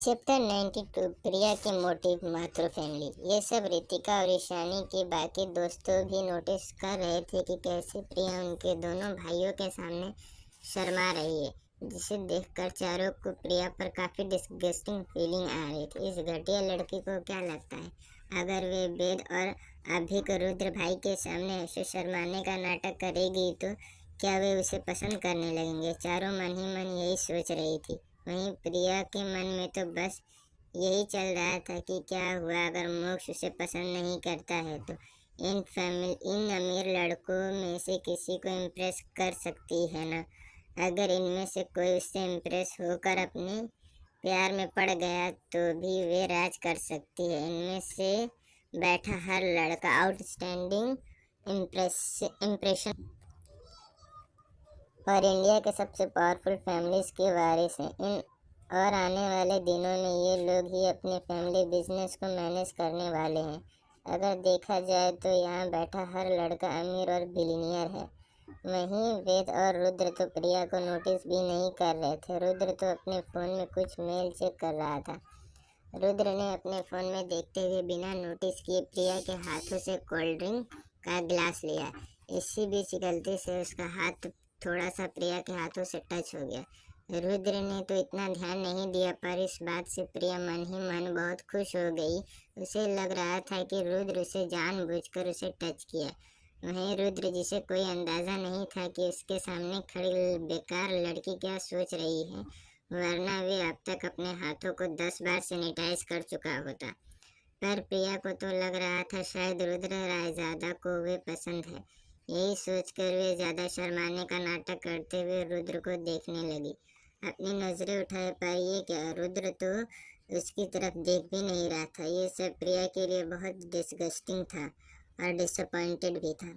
Chapter 92 प्रिया के motive मातृ family. ये सब रितिका और ईशानी के बाकी दोस्तों भी नोटिस कर रहे थे कि कैसे प्रिया उनके दोनों भाइयों के सामने शर्मा रही है, जिसे देखकर चारों को प्रिया पर काफी डिस्गस्टिंग फीलिंग आ रही थी। इस घटिया लड़की को क्या लगता है, अगर वे वेद और अभी को रुद्र भाई के सामने ऐसे शर्माने का नाटक करेगी तो क्या वे उसे पसंद करने लगेंगे। चारों मन ही मन यही सोच रही थी। वहीं प्रिया के मन में तो बस यही चल रहा था कि क्या हुआ अगर मोक्ष उसे पसंद नहीं करता है तो इन अमीर लड़कों में से किसी को इम्प्रेस कर सकती है ना। अगर इनमें से कोई उससे इम्प्रेस होकर अपने प्यार में पड़ गया तो भी वे राज कर सकती है। इनमें से बैठा हर लड़का आउटस्टैंडिंग इम्प्रेशन और इंडिया के सबसे पावरफुल फैमिलीज के वारिस हैं। इन और आने वाले दिनों में ये लोग ही अपने फैमिली बिजनेस को मैनेज करने वाले हैं। अगर देखा जाए तो यहाँ बैठा हर लड़का अमीर और बिलियनियर है। वहीं वेद और रुद्र तो प्रिया को नोटिस भी नहीं कर रहे थे। रुद्र तो अपने फ़ोन में कुछ मेल चेक कर रहा था। रुद्र ने अपने फ़ोन में देखते हुए बिना नोटिस किए प्रिया के हाथों से कोल्ड ड्रिंक का गिलास लिया। इसी बीच गलती से उसका हाथ थोड़ा सा प्रिया के हाथों से टच हो गया। रुद्र ने तो इतना ध्यान नहीं दिया, पर इस बात से प्रिया मन ही मन बहुत खुश हो गई। उसे लग रहा था कि रुद्र उसे जानबूझकर उसे टच किया। वहीं रुद्र, जिसे कोई अंदाजा नहीं था कि उसके सामने खड़ी बेकार लड़की क्या सोच रही है, वरना वे अब तक अपने हाथों को 10 बार सैनिटाइज कर चुका होता। पर प्रिया को तो लग रहा था शायद रुद्र रायजादा को वे पसंद है। यही सोचकर वे ज्यादा शर्माने का नाटक करते हुए रुद्र को देखने लगी। अपनी नजरें उठाए पर ये क्या, रुद्र तो उसकी तरफ देख भी नहीं रहा था। ये सब प्रिया के लिए बहुत डिस्गस्टिंग था और डिसअपॉइंटेड भी था।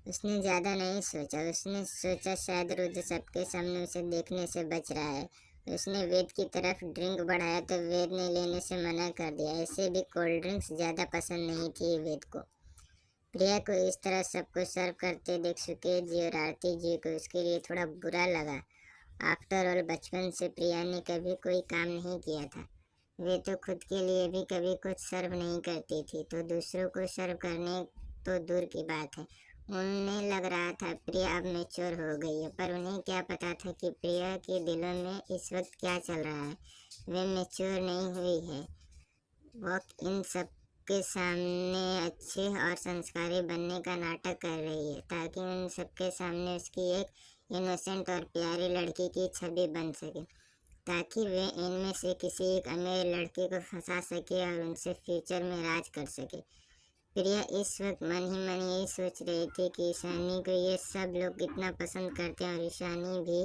उसने ज्यादा नहीं सोचा। उसने सोचा शायद रुद्र सबके सामने उसे देखने से बच रहा है। उसने वेद की तरफ ड्रिंक बढ़ाया तो वेद ने लेने से मना कर दिया। ऐसे भी कोल्ड ड्रिंक्स ज़्यादा पसंद नहीं थी वेद को। प्रिया को इस तरह सबको सर्व करते देख सुकेत जी और आरती जी को उसके लिए थोड़ा बुरा लगा। आफ्टर ऑल बचपन से प्रिया ने कभी कोई काम नहीं किया था। वे तो खुद के लिए भी कभी कुछ सर्व नहीं करती थी, तो दूसरों को सर्व करने तो दूर की बात है। उन्हें लग रहा था प्रिया अब मैच्योर हो गई है, पर उन्हें क्या पता था कि प्रिया के दिलों में इस वक्त क्या चल रहा है। वे मैच्योर नहीं हुई है। वह इन सब के सामने अच्छे और संस्कारी बनने का नाटक कर रही है, ताकि उन सबके सामने उसकी एक इनोसेंट और प्यारी लड़की की छवि बन सके, ताकि वे इनमें से किसी एक अमीर लड़के को फंसा सके और उनसे फ्यूचर में राज कर सके। प्रिया इस वक्त मन ही मन यही सोच रही थी कि ईशानी को ये सब लोग कितना पसंद करते हैं और ईशानी भी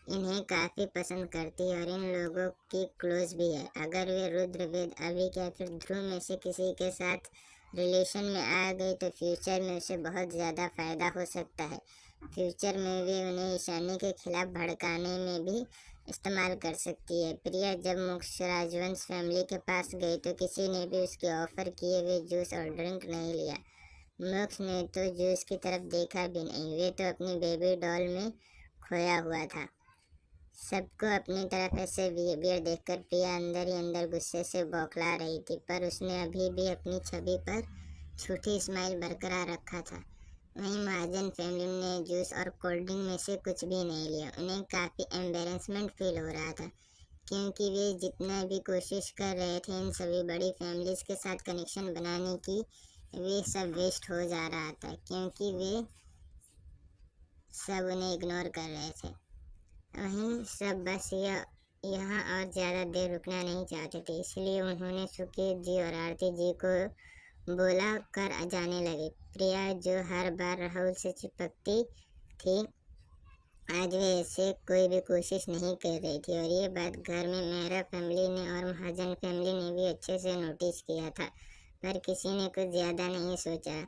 इन्हें काफ़ी पसंद करती है और इन लोगों की क्लोज भी है। अगर वे रुद्र, वेद, अभी या फिर ध्रुव में से किसी के साथ रिलेशन में आ गई तो फ्यूचर में उसे बहुत ज़्यादा फ़ायदा हो सकता है। फ्यूचर में वे उन्हें ईशानी के खिलाफ भड़काने में भी इस्तेमाल कर सकती है। प्रिया जब मोक्ष राजवंश फैमिली के पास गई तो किसी ने भी उसके ऑफर किए हुए जूस और ड्रिंक नहीं लिया। मोक्ष ने तो जूस की तरफ देखा भी नहीं। वे तो अपनी बेबी डॉल में खोया हुआ था। सबको अपनी तरफ ऐसे बिहेवियर देखकर प्रिया अंदर ही अंदर गुस्से से बौखला रही थी, पर उसने अभी भी अपनी छवि पर झूठी स्माइल बरकरार रखा था। वहीं महाजन फैमिली ने जूस और कोल्ड ड्रिंक में से कुछ भी नहीं लिया। उन्हें काफ़ी एम्बेरसमेंट फील हो रहा था, क्योंकि वे जितना भी कोशिश कर रहे थे इन सभी बड़ी फैमिलीज के साथ कनेक्शन बनाने की, वे सब वेस्ट हो जा रहा था, क्योंकि वे सब उन्हें इग्नोर कर रहे थे। वहीं सब बस यहाँ और ज़्यादा देर रुकना नहीं चाहते थे, इसलिए उन्होंने सुकेत जी और आरती जी को बोला कर जाने लगे। प्रिया जो हर बार राहुल से चिपकती थी, आज वे ऐसे कोई भी कोशिश नहीं कर रही थी। और ये बात घर में मेहरा फैमिली ने और महाजन फैमिली ने भी अच्छे से नोटिस किया था, पर किसी ने कुछ ज़्यादा नहीं सोचा।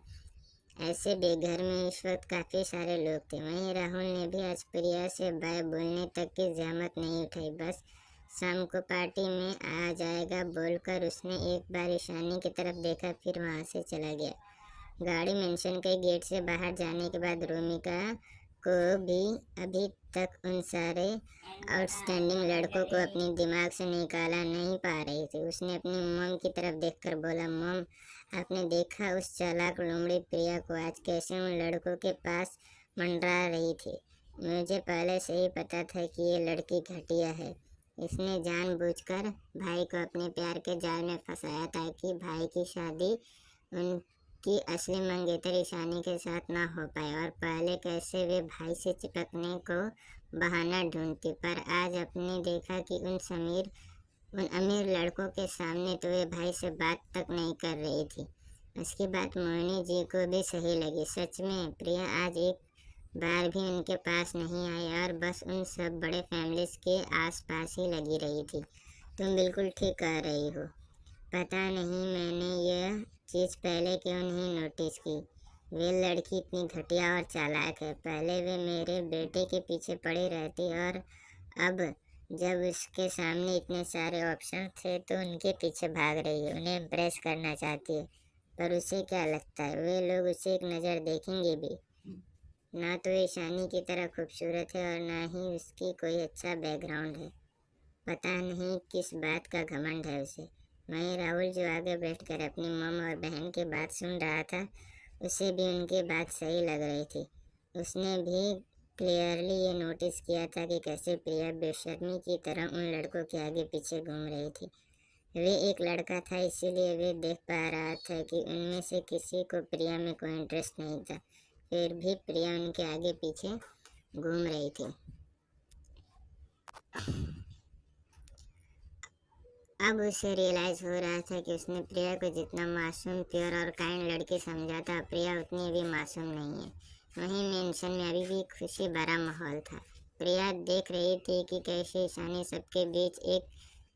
ऐसे भी घर में इस वक्त काफ़ी सारे लोग थे। वहीं राहुल ने भी आज प्रिया से बाय बोलने तक की जहमत नहीं उठाई। बस शाम को पार्टी में आ जाएगा बोलकर उसने एक बार ईशानी की तरफ देखा, फिर वहाँ से चला गया। गाड़ी मेंशन के गेट से बाहर जाने के बाद रोमिका को भी अभी तक उन सारे आउटस्टैंडिंग लड़कों को अपने दिमाग से निकाला नहीं पा रही थी। उसने अपनी मॉम की तरफ देखकर बोला, मॉम, आपने देखा उस चालाक लोमड़ी प्रिया को आज कैसे उन लड़कों के पास मंडरा रही थी। मुझे पहले से ही पता था कि ये लड़की घटिया है। इसने जानबूझकर भाई को अपने प्यार के जाल में फंसाया ताकि भाई की शादी उनकी असली मंगेतर ईशानी के साथ ना हो पाए और पहले कैसे वे भाई से चिपकने को बहाना ढूंढती। पर आज अपने देखा कि उन अमीर लड़कों के सामने तो वे भाई से बात तक नहीं कर रही थी। उसकी बात मोहिनी जी को भी सही लगी। सच में प्रिया आज एक बार भी उनके पास नहीं आई और बस उन सब बड़े फैमिलीज के आसपास ही लगी रही थी। तुम बिल्कुल ठीक कह रही हो। पता नहीं मैंने यह चीज़ पहले क्यों नहीं नोटिस की। वे लड़की इतनी घटिया और चालाक है। पहले वे मेरे बेटे के पीछे पड़ी रहती और अब जब उसके सामने इतने सारे ऑप्शन थे तो उनके पीछे भाग रही है, उन्हें इम्प्रेस करना चाहती है। पर उसे क्या लगता है वे लोग उसे एक नज़र देखेंगे भी? ना तो ईशानी की तरह खूबसूरत है और ना ही उसकी कोई अच्छा बैकग्राउंड है। पता नहीं किस बात का घमंड है उसे। वहीं राहुल जो आगे बैठकर अपनी मम और बहन की बात सुन रहा था, उसे भी उनकी बात सही लग रही थी। उसने भी क्लियरली ये नोटिस किया था कि कैसे प्रिया बेशर्मी की तरह उन लड़कों के आगे पीछे घूम रही थी। वे एक लड़का था, इसीलिए वे देख पा रहा था कि उनमें से किसी को प्रिया में कोई इंटरेस्ट नहीं था। फिर भी प्रिया उनके आगे पीछे घूम रही थी। अब उसे रियलाइज़ हो रहा था कि उसने प्रिया को जितना मासूम, प्योर और काइंड लड़की समझा था, प्रिया उतनी भी मासूम नहीं है। वहीं मेंशन में अभी भी खुशी भरा माहौल था। प्रिया देख रही थी कि कैसे ईशानी सबके बीच एक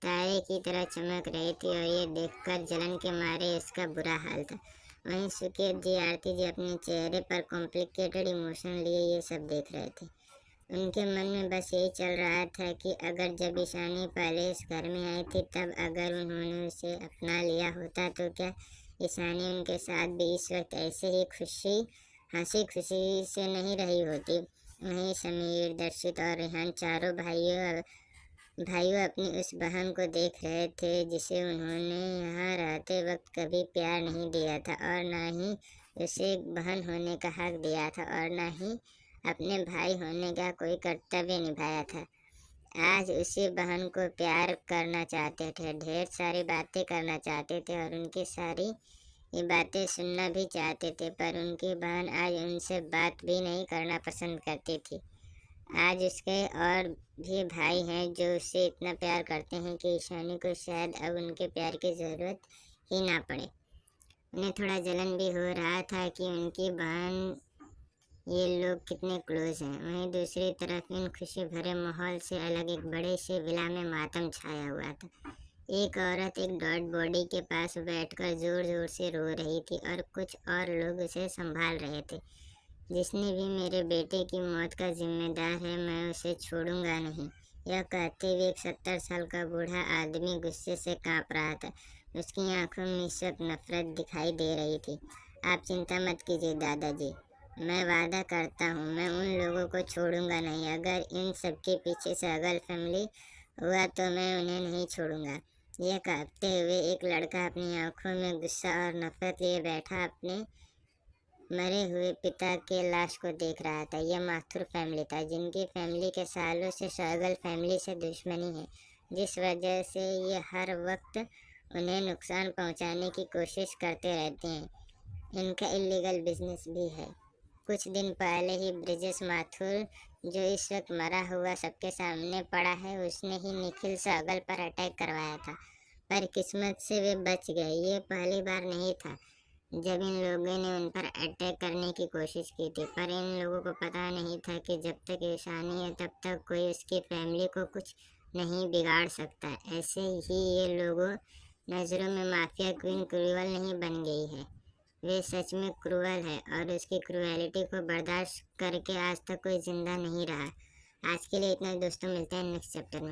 तारे की तरह चमक रही थी और ये देखकर जलन के मारे इसका बुरा हाल था। वहीं सुकेत जी, आरती जी अपने चेहरे पर कॉम्प्लिकेटेड इमोशन लिए ये सब देख रहे थे। उनके मन में बस यही चल रहा था कि अगर जब ईशानी पहले इस घर में आई थी तब अगर उन्होंने उसे अपना लिया होता तो क्या ईशानी उनके साथ भी इस वक्त ऐसे ही हंसी खुशी से नहीं रही होती। वहीं समीर, दर्शित और रेहान चारों भाइयों अपनी उस बहन को देख रहे थे जिसे उन्होंने यहाँ रहते वक्त कभी प्यार नहीं दिया था और ना ही उसे बहन होने का हक दिया था और ना ही अपने भाई होने का कोई कर्तव्य निभाया था। आज उसी बहन को प्यार करना चाहते थे, ढेर सारी बातें करना चाहते थे और उनकी सारी ये बातें सुनना भी चाहते थे। पर उनकी बहन आज उनसे बात भी नहीं करना पसंद करती थी। आज उसके और भी भाई हैं जो उससे इतना प्यार करते हैं कि ईशानी को शायद अब उनके प्यार की ज़रूरत ही ना पड़े। उन्हें थोड़ा जलन भी हो रहा था कि उनकी बहन ये लोग कितने क्लोज हैं। वहीं दूसरी तरफ इन खुशी भरे माहौल से अलग एक बड़े से विला में मातम छाया हुआ था। एक औरत एक डेड बॉडी के पास बैठकर जोर जोर से रो रही थी और कुछ और लोग उसे संभाल रहे थे। जिसने भी मेरे बेटे की मौत का जिम्मेदार है, मैं उसे छोड़ूंगा नहीं। यह कहते हुए एक 70 साल का बूढ़ा आदमी गुस्से से कांप रहा था। उसकी आंखों में सिर्फ नफरत दिखाई दे रही थी। आप चिंता मत कीजिए दादाजी, मैं वादा करता हूँ मैं उन लोगों को छोड़ूंगा नहीं। अगर इन सब के पीछे से अगल फैमिली हुआ तो मैं उन्हें नहीं छोड़ूंगा। यह कहते हुए एक लड़का अपनी आंखों में गुस्सा और नफरत लिए बैठा अपने मरे हुए पिता के लाश को देख रहा था। यह माथुर फैमिली था जिनकी फैमिली के सालों से सगल फैमिली से दुश्मनी है, जिस वजह से ये हर वक्त उन्हें नुकसान पहुंचाने की कोशिश करते रहते हैं। इनका इलीगल बिजनेस भी है। कुछ दिन पहले ही ब्रिजेश माथुर, जो इस वक्त मरा हुआ सबके सामने पड़ा है, उसने ही निखिल सहगल पर अटैक करवाया था। पर किस्मत से वे बच गए। ये पहली बार नहीं था जब इन लोगों ने उन पर अटैक करने की कोशिश की थी। पर इन लोगों को पता नहीं था कि जब तक ईशानी है तब तक कोई उसकी फैमिली को कुछ नहीं बिगाड़ सकता। ऐसे ही ये लोगों नज़रों में माफिया क्वीन क्रूअल नहीं बन गई है, वे सच में क्रूअल है और उसकी क्रूएलिटी को बर्दाश्त करके आज तक कोई जिंदा नहीं रहा। आज के लिए इतना दोस्तों, मिलते हैं नेक्स्ट चैप्टर में।